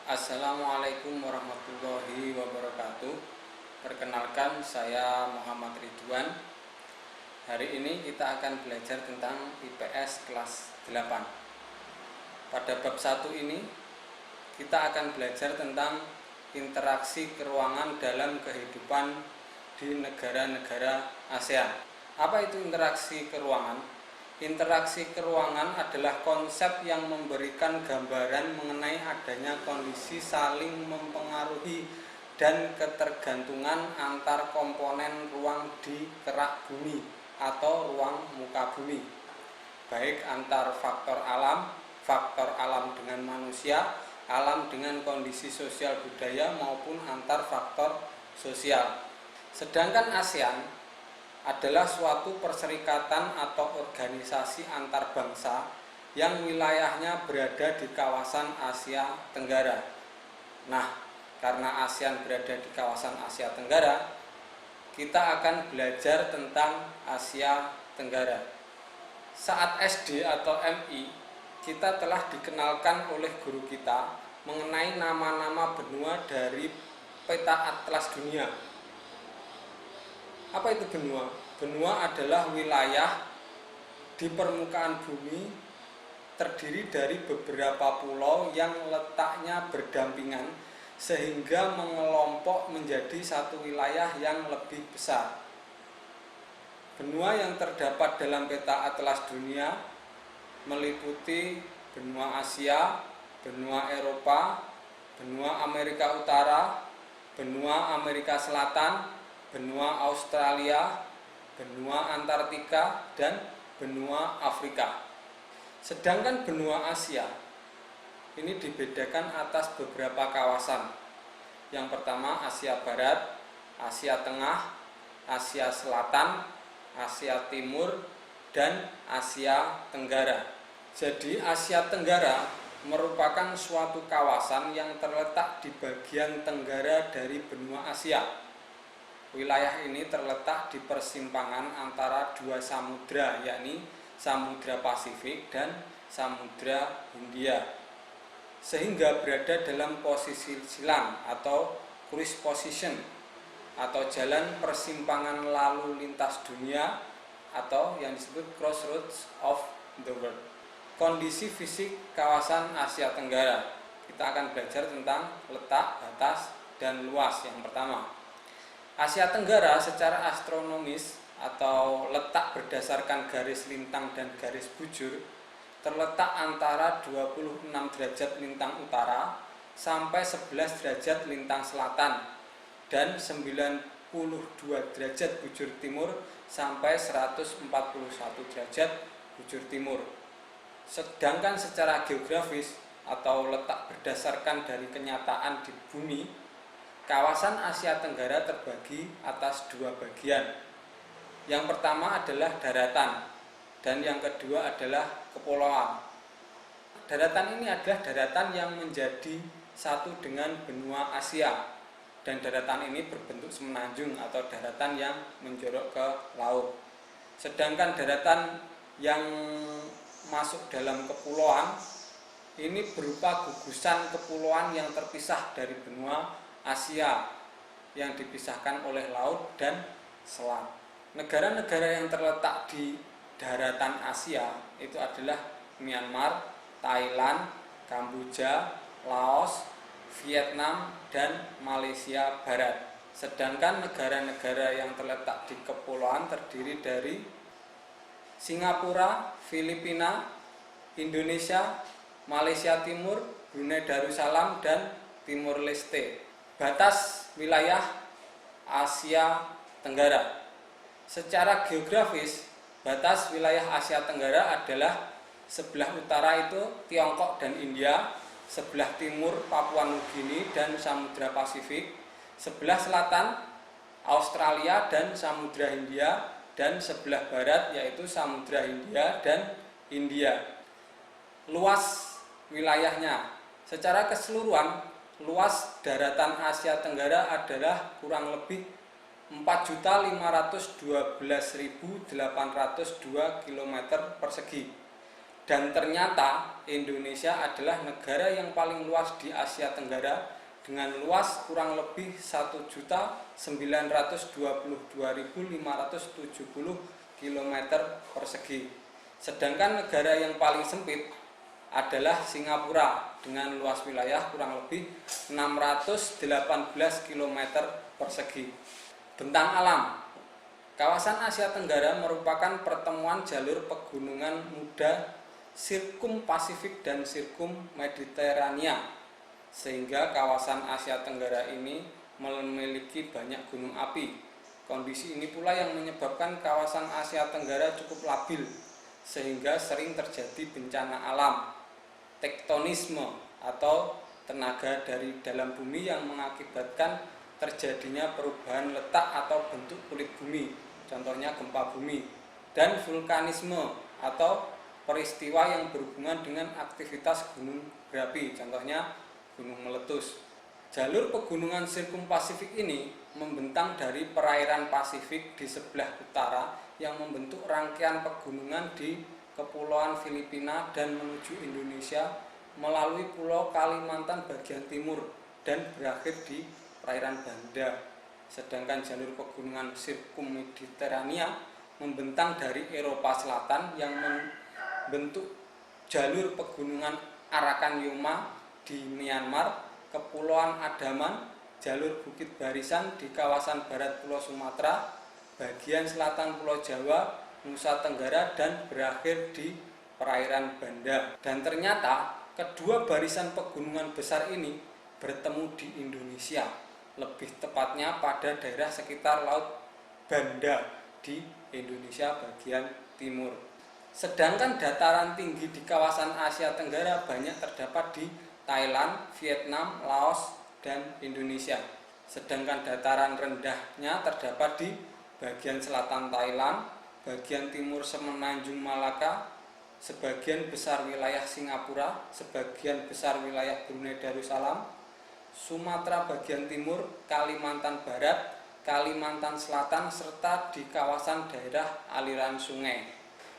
Assalamualaikum warahmatullahi wabarakatuh. Perkenalkan, saya Muhammad Ridwan. Hari ini kita akan belajar tentang IPS kelas 8. Pada bab 1 ini kita akan belajar tentang interaksi keruangan dalam kehidupan di negara-negara ASEAN. Apa itu interaksi keruangan? Interaksi keruangan adalah konsep yang memberikan gambaran mengenai adanya kondisi saling mempengaruhi dan ketergantungan antar komponen ruang di kerak bumi atau ruang muka bumi, baik antar faktor alam dengan manusia, alam dengan kondisi sosial budaya, maupun antar faktor sosial. Sedangkan ASEAN adalah suatu perserikatan atau organisasi antar bangsa yang wilayahnya berada di kawasan Asia Tenggara. Nah, karena ASEAN berada di kawasan Asia Tenggara, kita akan belajar tentang Asia Tenggara. Saat SD atau MI, kita telah dikenalkan oleh guru kita mengenai nama-nama benua dari peta atlas dunia. Apa itu benua? Benua adalah wilayah di permukaan bumi terdiri dari beberapa pulau yang letaknya berdampingan sehingga mengelompok menjadi satu wilayah yang lebih besar. Benua yang terdapat dalam peta atlas dunia meliputi benua Asia, benua Eropa, benua Amerika Utara, benua Amerika Selatan, benua Australia, benua Antartika, dan benua Afrika. Sedangkan benua Asia ini dibedakan atas beberapa kawasan. Yang pertama Asia Barat, Asia Tengah, Asia Selatan, Asia Timur, dan Asia Tenggara. Jadi Asia Tenggara merupakan suatu kawasan yang terletak di bagian tenggara dari benua Asia. Wilayah ini terletak di persimpangan antara dua samudra, yakni Samudra Pasifik dan Samudra Hindia, sehingga berada dalam posisi silang atau cruise position atau jalan persimpangan lalu lintas dunia atau yang disebut crossroads of the world. Kondisi fisik kawasan Asia Tenggara, kita akan belajar tentang letak, batas, dan luas. Yang pertama, Asia Tenggara secara astronomis atau letak berdasarkan garis lintang dan garis bujur terletak antara 26 derajat lintang utara sampai 11 derajat lintang selatan dan 92 derajat bujur timur sampai 141 derajat bujur timur. Sedangkan secara geografis atau letak berdasarkan dari kenyataan di bumi, kawasan Asia Tenggara terbagi atas dua bagian. Yang pertama adalah daratan dan yang kedua adalah kepulauan. Daratan ini adalah daratan yang menjadi satu dengan benua Asia, dan daratan ini berbentuk semenanjung atau daratan yang menjorok ke laut. Sedangkan daratan yang masuk dalam kepulauan ini berupa gugusan kepulauan yang terpisah dari benua Asia yang dipisahkan oleh laut dan selat. Negara-negara yang terletak di daratan Asia itu adalah Myanmar, Thailand, Kamboja, Laos, Vietnam, dan Malaysia Barat. Sedangkan negara-negara yang terletak di kepulauan terdiri dari Singapura, Filipina, Indonesia, Malaysia Timur, Brunei Darussalam, dan Timor Leste. Batas wilayah Asia Tenggara. Secara geografis, batas wilayah Asia Tenggara adalah sebelah utara itu Tiongkok dan India, sebelah timur Papua Nugini dan Samudra Pasifik, sebelah selatan Australia dan Samudra Hindia, dan sebelah barat yaitu Samudra Hindia dan India. Luas wilayahnya secara keseluruhan, luas daratan Asia Tenggara adalah kurang lebih 4.512.802 km persegi Dan ternyata Indonesia adalah negara yang paling luas di Asia Tenggara dengan luas kurang lebih 1.922.570 km persegi. Sedangkan negara yang paling sempit adalah Singapura dengan luas wilayah kurang lebih 618 km persegi. Bentang alam. Kawasan Asia Tenggara merupakan pertemuan jalur pegunungan muda Sirkum Pasifik dan Sirkum Mediterania, sehingga kawasan Asia Tenggara ini memiliki banyak gunung api. Kondisi ini pula yang menyebabkan kawasan Asia Tenggara cukup labil, sehingga sering terjadi bencana alam, tektonisme atau tenaga dari dalam bumi yang mengakibatkan terjadinya perubahan letak atau bentuk kulit bumi, contohnya gempa bumi, dan vulkanisme atau peristiwa yang berhubungan dengan aktivitas gunung berapi, contohnya gunung meletus. Jalur pegunungan Sirkum Pasifik ini membentang dari perairan Pasifik di sebelah utara yang membentuk rangkaian pegunungan di Kepulauan Filipina dan menuju Indonesia melalui Pulau Kalimantan bagian timur dan berakhir di perairan Banda. Sedangkan jalur pegunungan Sirkum Mediterania membentang dari Eropa Selatan yang bentuk jalur pegunungan Arakan Yoma di Myanmar, Kepulauan Andaman, jalur Bukit Barisan di kawasan barat Pulau Sumatera, bagian selatan Pulau Jawa, Nusa Tenggara, dan berakhir di perairan Banda. Dan ternyata kedua barisan pegunungan besar ini bertemu di Indonesia, lebih tepatnya pada daerah sekitar Laut Banda di Indonesia bagian timur. Sedangkan dataran tinggi di kawasan Asia Tenggara banyak terdapat di Thailand, Vietnam, Laos, dan Indonesia. Sedangkan dataran rendahnya terdapat di bagian selatan Thailand, bagian timur Semenanjung Malaka, sebagian besar wilayah Singapura, sebagian besar wilayah Brunei Darussalam, Sumatera bagian timur, Kalimantan Barat, Kalimantan Selatan, serta di kawasan daerah aliran sungai.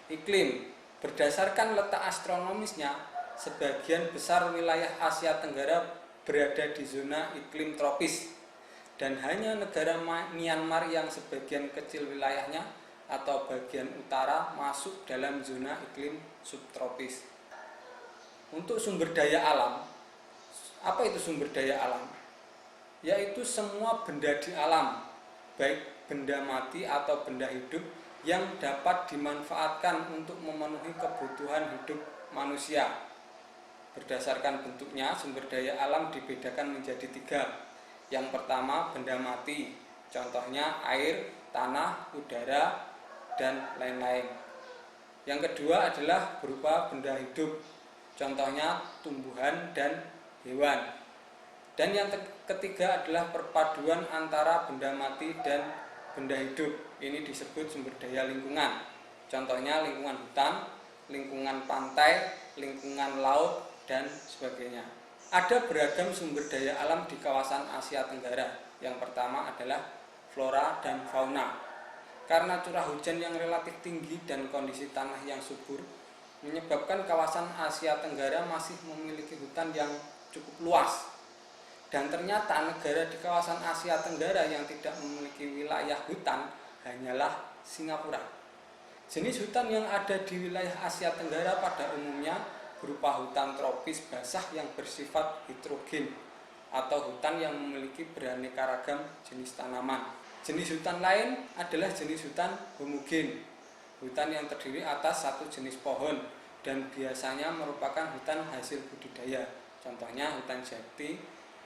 Iklim. Berdasarkan letak astronomisnya, sebagian besar wilayah Asia Tenggara berada di zona iklim tropis, dan hanya negara Myanmar yang sebagian kecil wilayahnya atau bagian utara masuk dalam zona iklim subtropis. Untuk sumber daya alam, apa itu sumber daya alam? Yaitu semua benda di alam, baik benda mati atau benda hidup, yang dapat dimanfaatkan untuk memenuhi kebutuhan hidup manusia. Berdasarkan bentuknya, sumber daya alam dibedakan menjadi 3. Yang pertama, benda mati, contohnya air, tanah, udara, dan lain-lain. Yang kedua adalah berupa benda hidup, contohnya tumbuhan dan hewan. Dan yang ketiga adalah perpaduan antara benda mati dan benda hidup. Ini disebut sumber daya lingkungan, contohnya lingkungan hutan, lingkungan pantai, lingkungan laut, dan sebagainya. Ada beragam sumber daya alam di kawasan Asia Tenggara. Yang pertama adalah flora dan fauna. Karena curah hujan yang relatif tinggi dan kondisi tanah yang subur, menyebabkan kawasan Asia Tenggara masih memiliki hutan yang cukup luas. Dan ternyata negara di kawasan Asia Tenggara yang tidak memiliki wilayah hutan hanyalah Singapura. Jenis hutan yang ada di wilayah Asia Tenggara pada umumnya berupa hutan tropis basah yang bersifat heterogen atau hutan yang memiliki beraneka ragam jenis tanaman. Jenis hutan lain adalah jenis hutan homogen, hutan yang terdiri atas satu jenis pohon dan biasanya merupakan hutan hasil budidaya, contohnya hutan jati,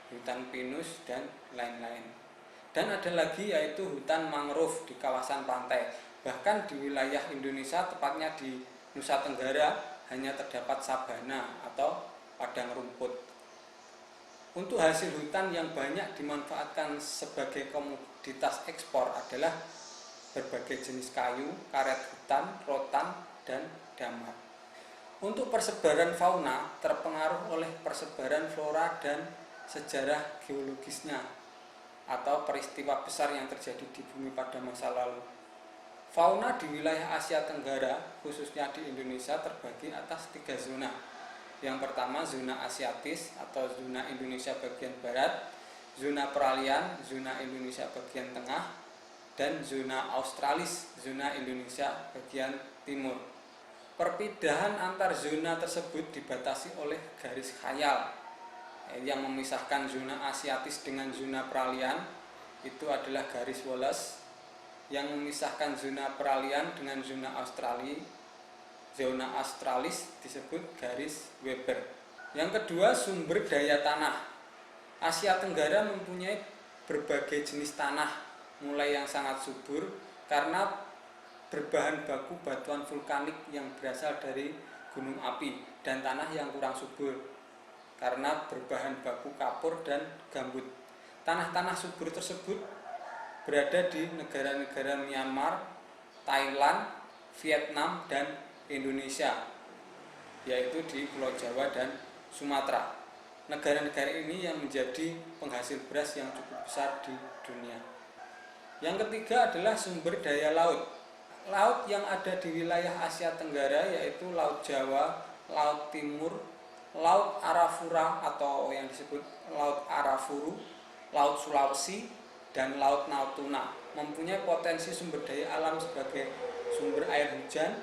hutan pinus, dan lain-lain. Dan ada lagi yaitu hutan mangrove di kawasan pantai. Bahkan di wilayah Indonesia, tepatnya di Nusa Tenggara, hanya terdapat sabana atau padang rumput. Untuk hasil hutan yang banyak dimanfaatkan sebagai komoditas ekspor adalah berbagai jenis kayu, karet hutan, rotan, dan damar. Untuk persebaran fauna terpengaruh oleh persebaran flora dan sejarah geologisnya atau peristiwa besar yang terjadi di bumi pada masa lalu. Fauna di wilayah Asia Tenggara, khususnya di Indonesia, terbagi atas 3 zona. Yang pertama zona Asiatis atau zona Indonesia bagian barat, zona peralihan, zona Indonesia bagian tengah, dan zona Australis, zona Indonesia bagian timur. Perpindahan antar zona tersebut dibatasi oleh garis khayal yang memisahkan zona Asiatis dengan zona peralihan, itu adalah garis Wallace. Yang memisahkan zona peralihan dengan zona Australis disebut garis Weber. Yang kedua, sumber daya tanah. Asia Tenggara mempunyai berbagai jenis tanah, mulai yang sangat subur karena berbahan baku batuan vulkanik yang berasal dari gunung api, dan tanah yang kurang subur karena berbahan baku kapur dan gambut. Tanah-tanah subur tersebut berada di negara-negara Myanmar, Thailand, Vietnam, dan Indonesia, yaitu di Pulau Jawa dan Sumatera. Negara-negara ini yang menjadi penghasil beras yang cukup besar di dunia. Yang ketiga adalah sumber daya laut. Laut yang ada di wilayah Asia Tenggara yaitu Laut Jawa, Laut Timur, Laut Arafura atau yang disebut Laut Arafuru, Laut Sulawesi, dan Laut Natuna mempunyai potensi sumber daya alam sebagai sumber air hujan,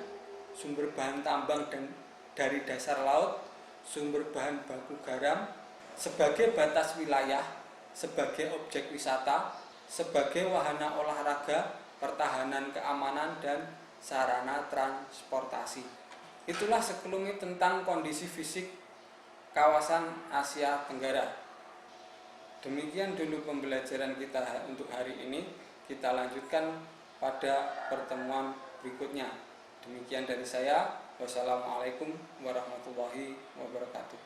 sumber bahan tambang dan dari dasar laut, sumber bahan baku garam, sebagai batas wilayah, sebagai objek wisata, sebagai wahana olahraga, pertahanan keamanan, dan sarana transportasi. Itulah sekelumit tentang kondisi fisik kawasan Asia Tenggara. Demikian dulu pembelajaran kita untuk hari ini. Kita lanjutkan pada pertemuan berikutnya. Demikian dari saya. Wassalamualaikum warahmatullahi wabarakatuh.